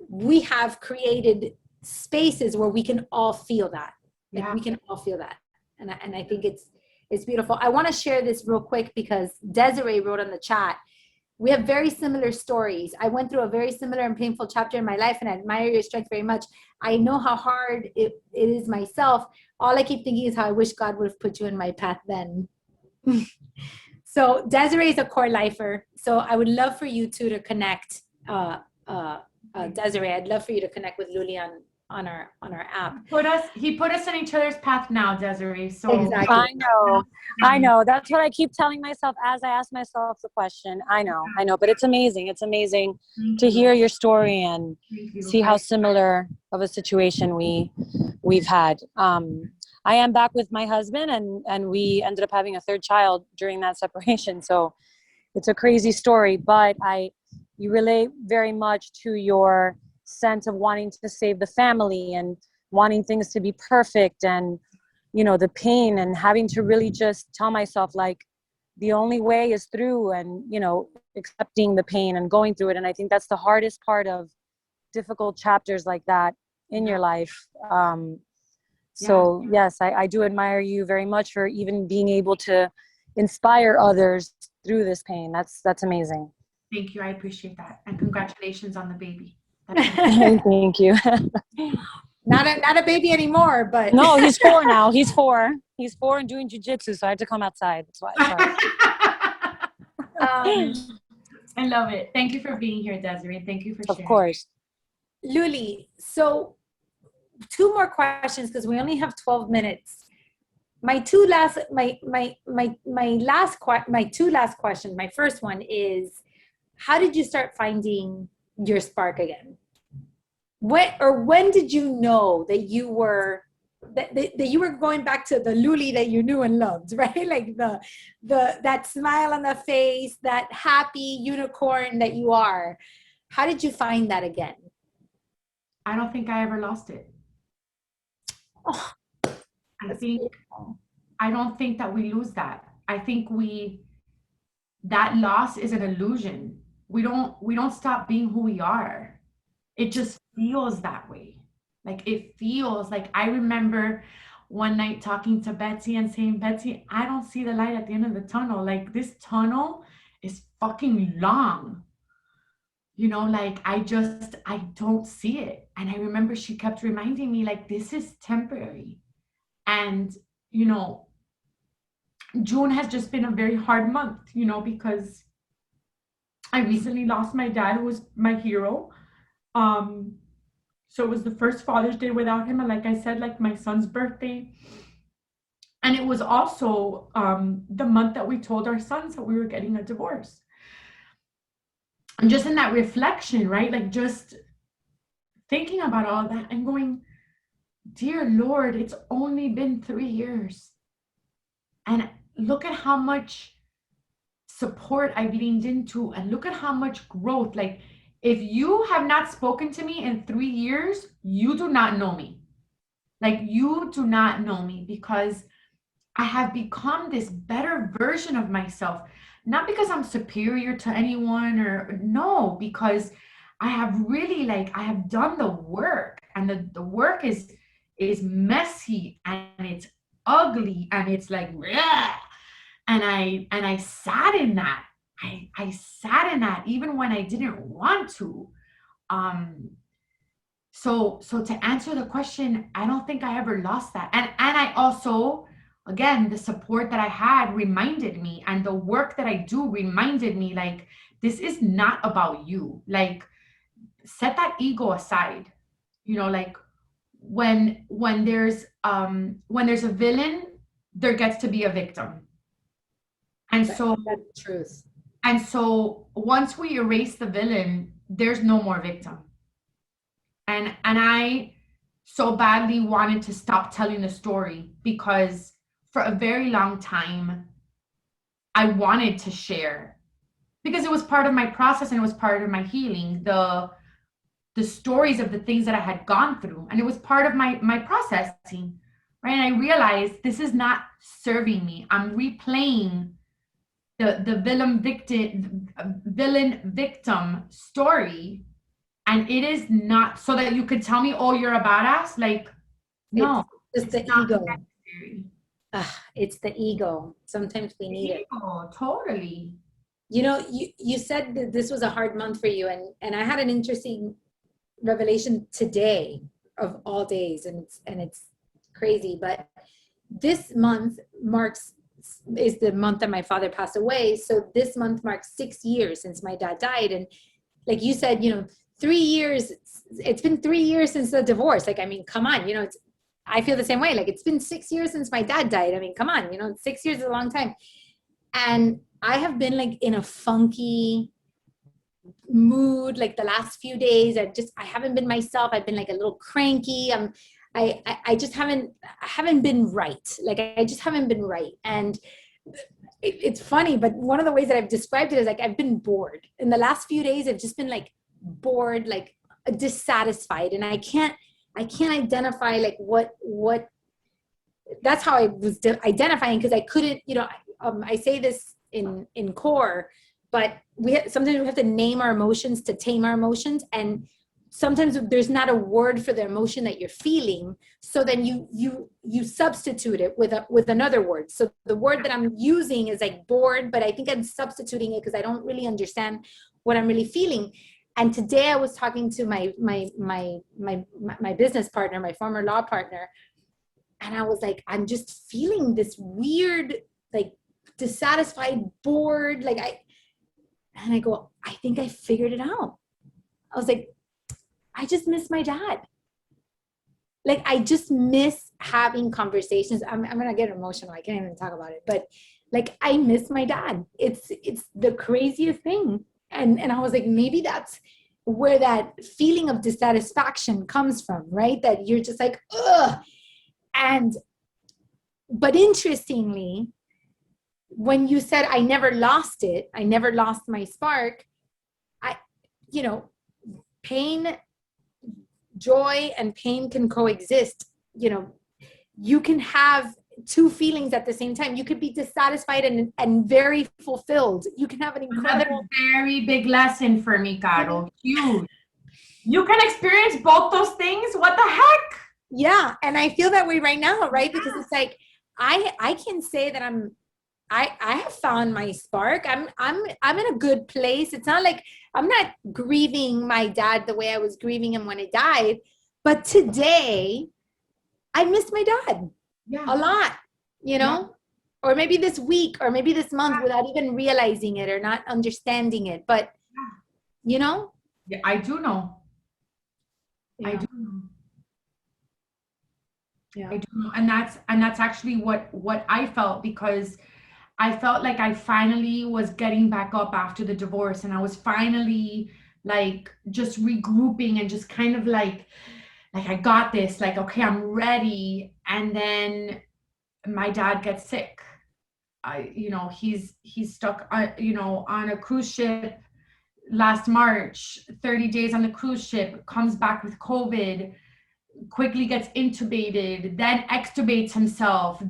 We have created spaces where we can all feel that. Like, we can all feel that. And I think it's beautiful. I want to share this real quick because Desiree wrote on the chat. We have very similar stories. I went through a very similar and painful chapter in my life, and I admire your strength very much. I know how hard it is myself. All I keep thinking is how I wish God would have put you in my path then. So Desiree is a core lifer. So I would love for you two to connect. Desiree, I'd love for you to connect with Luly on our app. He put us in each other's path now, Desiree. So exactly. I know. That's what I keep telling myself as I ask myself the question. I know, but it's amazing. It's amazing to hear your story and see how similar of a situation we've had. I am back with my husband, and we ended up having a third child during that separation. So it's a crazy story, but you relate very much to your sense of wanting to save the family and wanting things to be perfect, and the pain, and having to really just tell myself, like, the only way is through, and accepting the pain and going through it. And I think that's the hardest part of difficult chapters like that in your life. So yes, I do admire you very much for even being able to inspire others through this pain. That's amazing. Thank you. I appreciate that. And congratulations on the baby. Thank you. Not a baby anymore, but No, he's 4 now. He's 4. He's 4 and doing jujitsu, so I had to come outside. That's why. Sorry. I love it. Thank you for being here, Desiree. Thank you for sharing. Of course. Luly, so 2 more questions because we only have 12 minutes. My two last questions. My first one is, how did you start finding your spark again? When did you know that you were that you were going back to the Luly that you knew and loved, right? Like that smile on the face, that happy unicorn that you are. How did you find that again? I don't think I ever lost it. Oh, I don't think that we lose that. I think that loss is an illusion. We don't stop being who we are. It just feels that way. Like it feels like, I remember one night talking to Betsy and saying, Betsy, I don't see the light at the end of the tunnel. Like this tunnel is fucking long. You know, like I don't see it. And I remember she kept reminding me, like, this is temporary. And, you know, June has just been a very hard month, you know, because I recently lost my dad, who was my hero. So it was the first Father's Day without him. And like I said, like my son's birthday. And it was also the month that we told our sons that we were getting a divorce. And just in that reflection, right? Like just thinking about all that and going, dear Lord, it's only been 3 years. And look at how much support I've leaned into, and look at how much growth. Like, if you have not spoken to me in 3 years, you do not know me. Like, you do not know me, because I have become this better version of myself. Not because I'm superior to anyone, or no, because I have really, like, I have done the work, and the work is messy, and it's ugly, and it's like, bleh. And I sat in that. I sat in that even when I didn't want to. So to answer the question, I don't think I ever lost that. And I also, again, the support that I had reminded me, and the work that I do reminded me, like, this is not about you. Like, set that ego aside. You know, like when there's a villain, there gets to be a victim. And so that's the truth. And so once we erase the villain, there's no more victim. And I so badly wanted to stop telling the story, because for a very long time, I wanted to share, because it was part of my process and it was part of my healing, the stories of the things that I had gone through. And it was part of my processing, right? And I realized this is not serving me. I'm replaying the villain victim story, and it is not so that you could tell me, oh, you're a badass. Like, no, it's the ego. It's the ego. Sometimes we need it. Totally. You know, you said that this was a hard month for you, and I had an interesting revelation today, of all days, and it's crazy, but this month is the month that my father passed away. So this month marks 6 years since my dad died. And like you said, you know, 3 years, it's been 3 years since the divorce. Like, I mean, come on, you know, I feel the same way. Like, it's been 6 years since my dad died. I mean, come on, you know, 6 years is a long time. And I have been like in a funky mood, like the last few days. I haven't been myself. I've been like a little cranky. I just haven't been right. Like, I just haven't been right. And it's funny, but one of the ways that I've described it is like, I've been bored. In the last few days, I've just been like bored, like dissatisfied. And I can't identify like what, that's how I was identifying, because I couldn't, you know, I say this in core, but sometimes we have to name our emotions to tame our emotions. And sometimes there's not a word for the emotion that you're feeling. So then you substitute it with another word. So the word that I'm using is like bored, but I think I'm substituting it because I don't really understand what I'm really feeling. And today I was talking to my business partner, my former law partner, and I was like, I'm just feeling this weird, like dissatisfied, bored. And I go, I think I figured it out. I was like, I just miss my dad. Like, I just miss having conversations. I'm going to get emotional. I can't even talk about it, but like, I miss my dad. It's the craziest thing. And I was like, maybe that's where that feeling of dissatisfaction comes from, right? That you're just like, ugh. But interestingly, when you said I never lost it, I never lost my spark, pain, joy, and pain can coexist. You can have two feelings at the same time. You could be dissatisfied and very fulfilled. You can have an incredible, very big lesson for me, Caro. Huge. You can experience both those things. What the heck? Yeah, and I feel that way right now, right? Because it's like I can say that I have found my spark. I'm in a good place. It's not like I'm not grieving my dad the way I was grieving him when he died, but today I miss my dad a lot, or maybe this week or maybe this month without even realizing it or not understanding it. But yeah, I do know. Yeah. I do know. Yeah. I do know. And that's actually what I felt, because I felt like I finally was getting back up after the divorce, and I was finally like just regrouping and just kind of like I got this, like, okay, I'm ready. And then my dad gets sick. He's stuck on a cruise ship last March, 30 days on the cruise ship, comes back with COVID, quickly gets intubated, then extubates himself,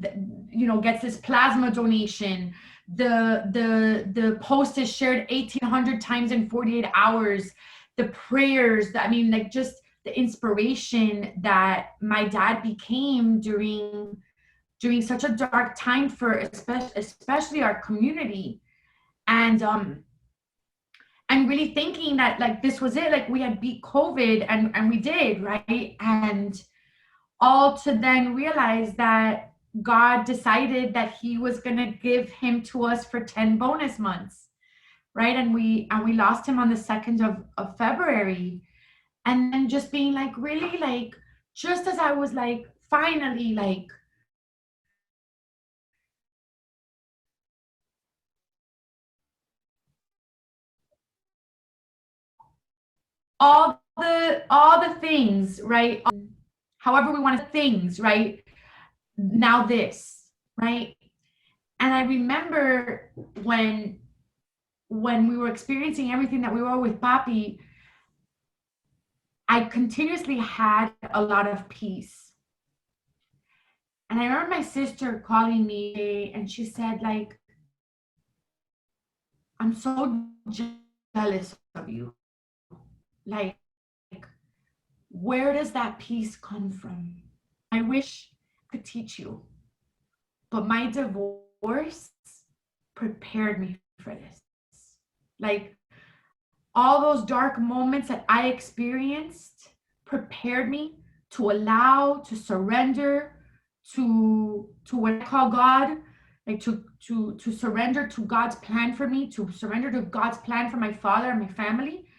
gets this plasma donation. The post is shared 1,800 times in 48 hours. The prayers, just the inspiration that my dad became during such a dark time for especially our community. And I'm really thinking that like this was it, like we had beat COVID, and we did, right? And all to then realize that God decided that he was going to give him to us for 10 bonus months, right? And we lost him on the 2nd of February. And then just being like, really, like, just as I was like, finally, like, all the things, right? However we want to things, right? Now this, right? And I remember when we were experiencing everything that we were with Papi, I continuously had a lot of peace. And I remember my sister calling me, and she said, like, I'm so jealous of you. Like, where does that peace come from? I wish I could teach you, but my divorce prepared me for this. Like, all those dark moments that I experienced prepared me to surrender to what I call God, like to surrender to God's plan for me, to surrender to God's plan for my father and my family.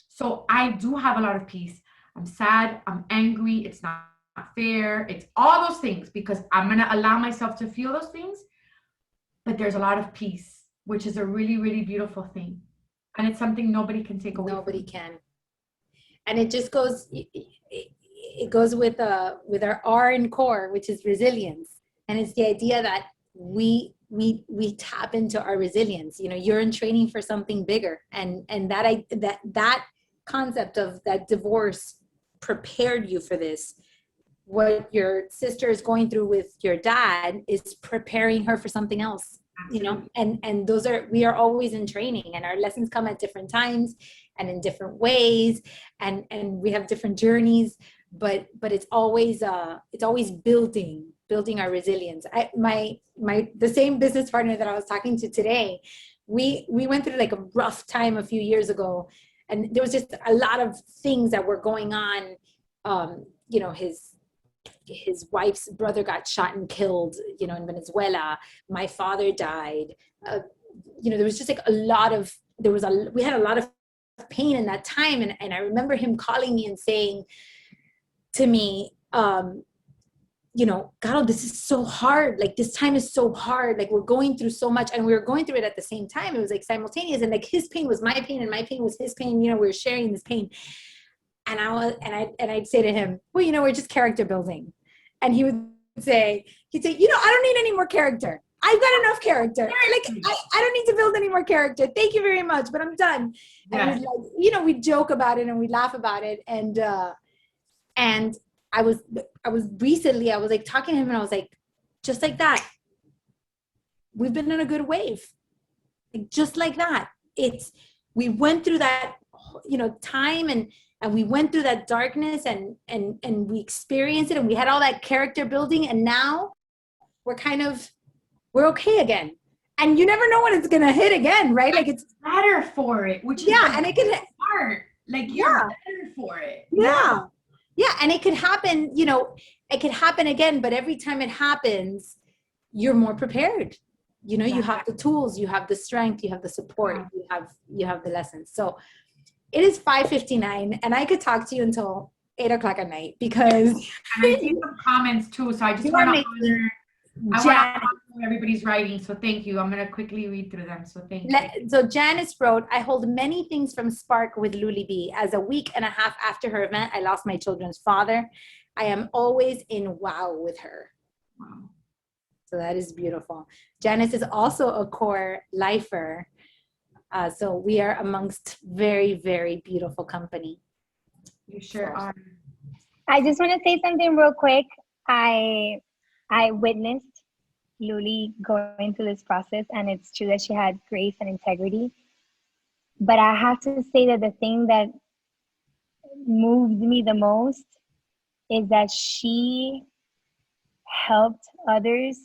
So I do have a lot of peace. I'm sad, I'm angry, it's not fair, it's all those things, because I'm going to allow myself to feel those things. But there's a lot of peace, which is a really, really beautiful thing. And it's something nobody can take away. Nobody can. And it just goes, it goes with our R in core, which is resilience. And it's the idea that we tap into our resilience. You're in training for something bigger. And that concept of that divorce prepared you for this. What your sister is going through with your dad is preparing her for something else. And we are always in training, and our lessons come at different times and in different ways, and we have different journeys, but it's always building our resilience. The same business partner that I was talking to today, we went through like a rough time a few years ago, and there was just a lot of things that were going on. You know, his wife's brother got shot and killed, you know, in Venezuela. My father died. You know, there was just like we had a lot of pain in that time. And I remember him calling me and saying to me, you know, Caro, this is so hard. Like, this time is so hard. Like, we're going through so much, and we were going through it at the same time. It was like simultaneous, and like his pain was my pain, and my pain was his pain. You know, we were sharing this pain. And I'd say to him, well, you know, we're just character building. And he'd say, you know, I don't need any more character. I've got enough character. Like, I don't need to build any more character. Thank you very much, but I'm done. And like, you know, we joke about it and we laugh about it. And I was recently, I was like talking to him, and I was like, just like that, we've been in a good wave. Like, just like that. We went through that, you know, time, and we went through that darkness, and we experienced it, and we had all that character building, and now we're okay again. And you never know when it's gonna hit again, right? Like, it's better for it, which is and it can smart. Like, you're better for it. Yeah, and it could happen, you know, it could happen again, but every time it happens, you're more prepared. You know, you have the tools, you have the strength, you have the support, you have the lessons. So it is 5:59, and I could talk to you until 8:00 at night, because and I see some comments too. So I just want to honor everybody's writing. So thank you. I'm going to quickly read through them. So thank you. So Janice wrote, I hold many things from Spark with Luly B. As a week and a half after her event, I lost my children's father. I am always in wow with her. Wow. So that is beautiful. Janice is also a core lifer. So we are amongst very, very beautiful company. You sure are. I just want to say something real quick. I witnessed Luly going through this process, and it's true that she had grace and integrity. But I have to say that the thing that moved me the most is that she helped others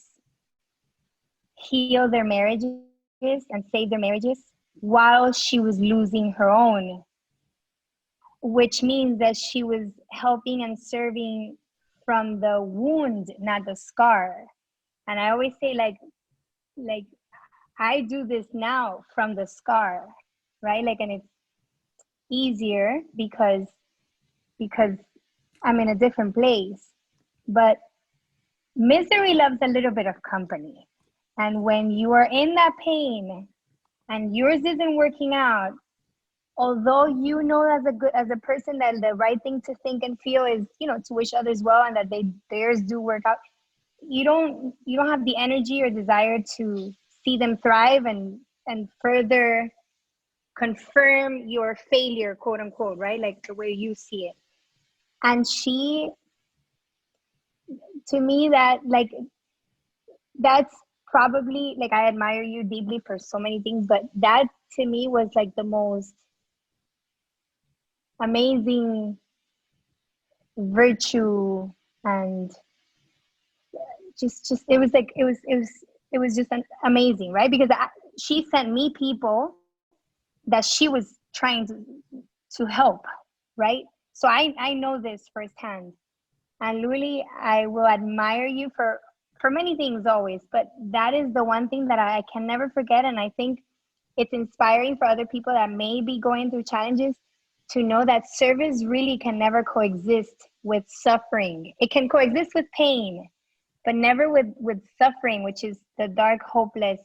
heal their marriages and save their marriages while she was losing her own, which means that she was helping and serving from the wound, not the scar. And I always say, like I do this now from the scar, right? Like, and it's easier because I'm in a different place. But misery loves a little bit of company. And when you are in that pain and yours isn't working out, although you know as a person that the right thing to think and feel is, you know, to wish others well and that theirs do work out, you don't have the energy or desire to see them thrive and further confirm your failure, quote unquote, right? Like the way you see it. And she, to me, that's probably, like, I admire you deeply for so many things, but that to me was like the most amazing virtue, and just it was like it was just amazing, right? Because she sent me people that she was trying to help, right? So I know this firsthand. And Luly, I will admire you for many things always, but that is the one thing that I can never forget. And I think it's inspiring for other people that may be going through challenges to know that service really can never coexist with suffering. It can coexist with pain, but never with suffering, which is the dark, hopeless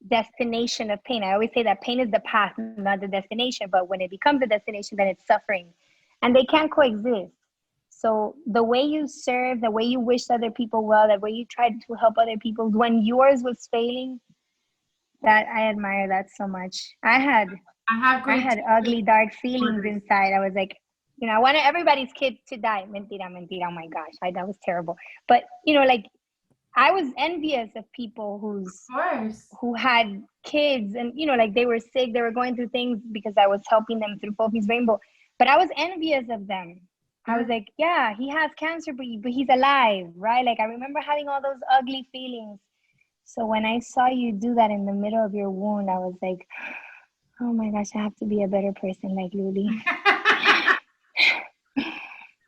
destination of pain. I always say that pain is the path, not the destination, but when it becomes a destination, then it's suffering. And they can't coexist. So the way you serve, the way you wish other people well, the way you tried to help other people when yours was failing, that I admire that so much. I had ugly, dark feelings inside. I was like, you know, I wanted everybody's kid to die. Mentira, oh my gosh, that was terrible. But, you know, like, I was envious of people who had kids and, you know, like they were sick, they were going through things because I was helping them through Poppy's Rainbow. But I was envious of them. I was like, yeah, he has cancer, but he's alive, right? Like, I remember having all those ugly feelings. So when I saw you do that in the middle of your wound, I was like, Oh my gosh, I have to be a better person like Luly.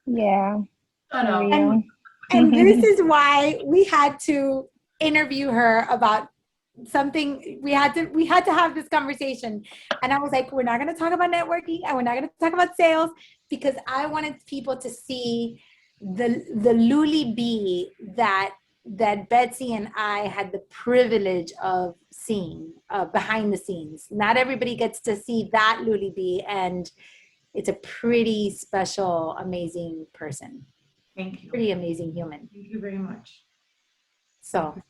Yeah, Shut for up. real. And this is why we had to interview her about something. We had to have this conversation. And I was like, we're not going to talk about networking and we're not going to talk about sales, because I wanted people to see the Luly B that Betsy and I had the privilege of seeing behind the scenes. Not everybody gets to see that Luly B, and it's a pretty special, amazing person. Thank you. Pretty amazing human. Thank you very much. So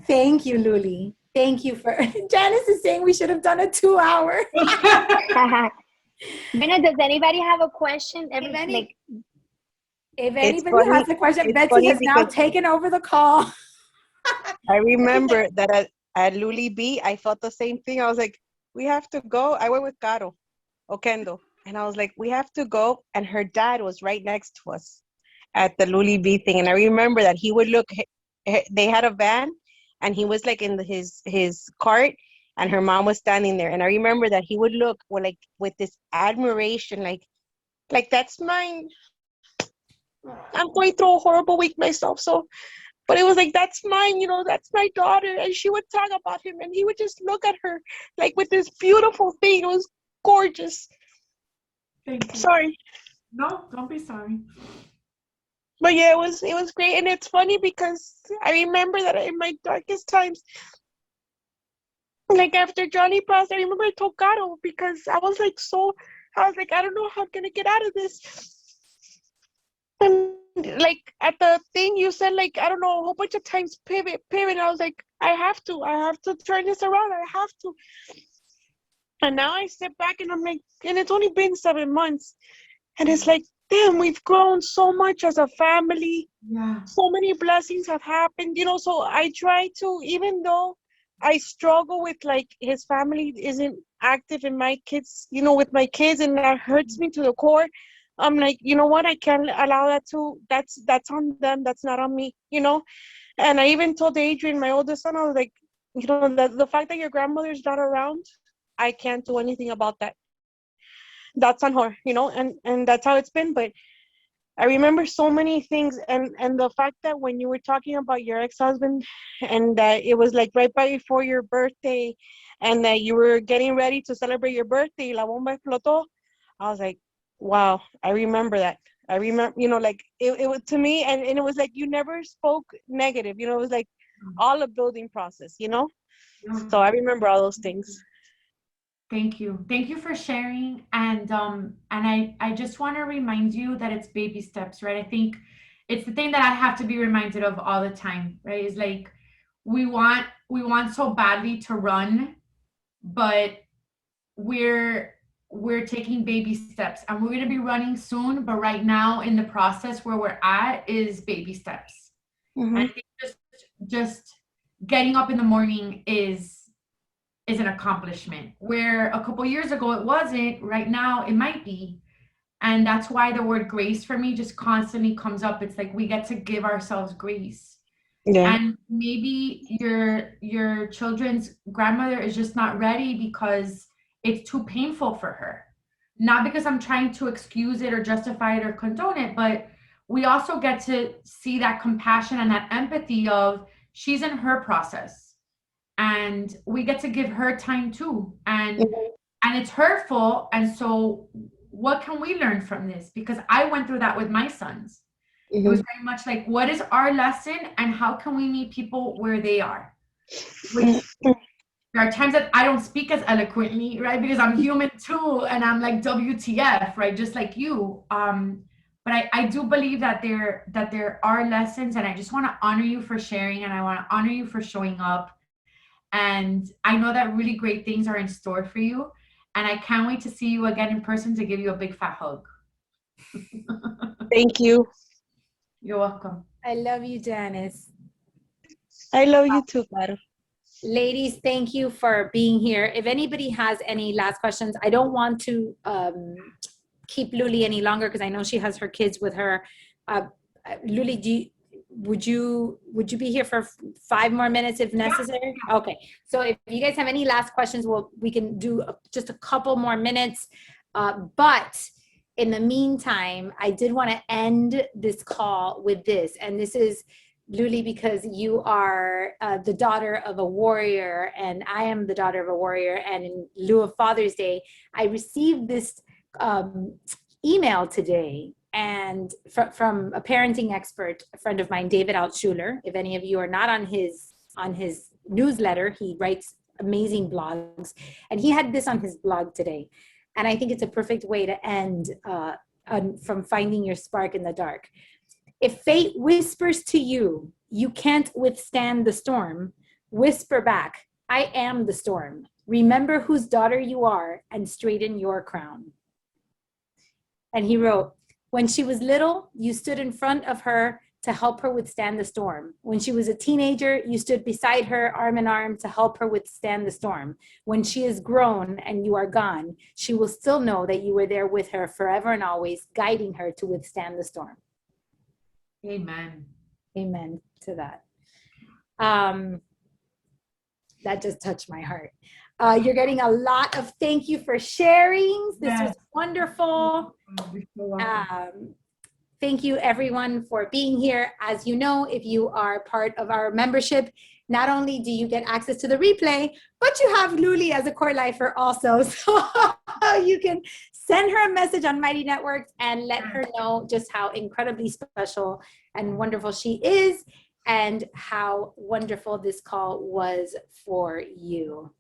thank you, Luly. Thank you for Janice is saying we should have done a 2-hour. Bena, does anybody have a question? If It's anybody funny- has a question, it's Betsy funny has now because- taken over the call. I remember that at Luly B, I felt the same thing. I was like, we have to go. I went with Caro Okendo, and I was like, we have to go. And her dad was right next to us at the Luly B thing. And I remember that he would look, they had a van, and he was like in his cart, and her mom was standing there. And I remember that he would look with this admiration, like that's mine. I'm going through a horrible week myself, but it was like, that's mine, that's my daughter. And she would talk about him, and he would just look at her like with this beautiful thing. It was gorgeous. Thank you. Sorry. No, don't be sorry. But yeah, it was great. And it's funny because I remember that in my darkest times, like after Johnny passed, I remember I told Caro, because I was like, I don't know how I'm gonna get out of this. And like at the thing you said, like, I don't know, a whole bunch of times pivot. I was like, I have to turn this around. I have to. And now I sit back and I'm like, and it's only been 7 months. And it's like, damn, we've grown so much as a family. Yeah. So many blessings have happened, so I try to, even though I struggle with like his family isn't active in my kids, with my kids, and that hurts me to the core. I'm like, you know what? I can't allow that that's on them. That's not on me, And I even told Adrian, my oldest son, I was like, the fact that your grandmother's not around, I can't do anything about that. That's on her, and that's how it's been. But I remember so many things, and the fact that when you were talking about your ex-husband, and that it was like right before your birthday, and that you were getting ready to celebrate your birthday, la bomba explotó, I was like, wow, I remember that. I remember, like it was to me, and it was like you never spoke negative, it was like all a building process, So I remember all those things. Thank you. Thank you for sharing. And I just want to remind you that it's baby steps, right? I think it's the thing that I have to be reminded of all the time, right? Is like we want so badly to run, but we're taking baby steps, and we're going to be running soon, but right now in the process where we're at is baby steps. Mm-hmm. And I think just getting up in the morning is an accomplishment, where a couple years ago it wasn't. Right now it might be. And that's why the word grace for me just constantly comes up. It's like we get to give ourselves grace. Yeah. And maybe your children's grandmother is just not ready because it's too painful for her. Not because I'm trying to excuse it or justify it or condone it, but we also get to see that compassion and that empathy of she's in her process. And we get to give her time too. And it's hurtful. And so what can we learn from this? Because I went through that with my sons. It was very much like, what is our lesson and how can we meet people where they are? Which there are times that I don't speak as eloquently, right? Because I'm human too. And I'm like WTF, right? Just like you. But I do believe that there are lessons, and I just want to honor you for sharing, and I want to honor you for showing up. And I know that really great things are in store for you. And I can't wait to see you again in person to give you a big fat hug. Thank you. You're welcome. I love you, Janice. I love you too, Caro. Ladies, thank you for being here. If anybody has any last questions, I don't want to keep Luly any longer because I know she has her kids with her. Luly, would you be here for 5 more minutes if necessary? Yeah. Okay. So if you guys have any last questions, we can do just a couple more minutes. But in the meantime, I did want to end this call with this, and this is Luly, because you are the daughter of a warrior, and I am the daughter of a warrior. And in lieu of Father's Day, I received this email today, and from a parenting expert, a friend of mine, David Altshuler. If any of you are not on his newsletter, he writes amazing blogs, and he had this on his blog today. And I think it's a perfect way to end from finding your spark in the dark. If fate whispers to you, you can't withstand the storm, whisper back, I am the storm. Remember whose daughter you are and straighten your crown. And he wrote, when she was little, you stood in front of her to help her withstand the storm. When she was a teenager, you stood beside her arm in arm to help her withstand the storm. When she is grown and you are gone, she will still know that you were there with her forever and always, guiding her to withstand the storm. Amen. Amen to that. That just touched my heart. You're getting a lot of thank you for sharing. This was wonderful. Thank you everyone for being here. As you know, if you are part of our membership, not only do you get access to the replay, but you have Luly as a core lifer also. So you can send her a message on Mighty Networks and let her know just how incredibly special and wonderful she is, and how wonderful this call was for you.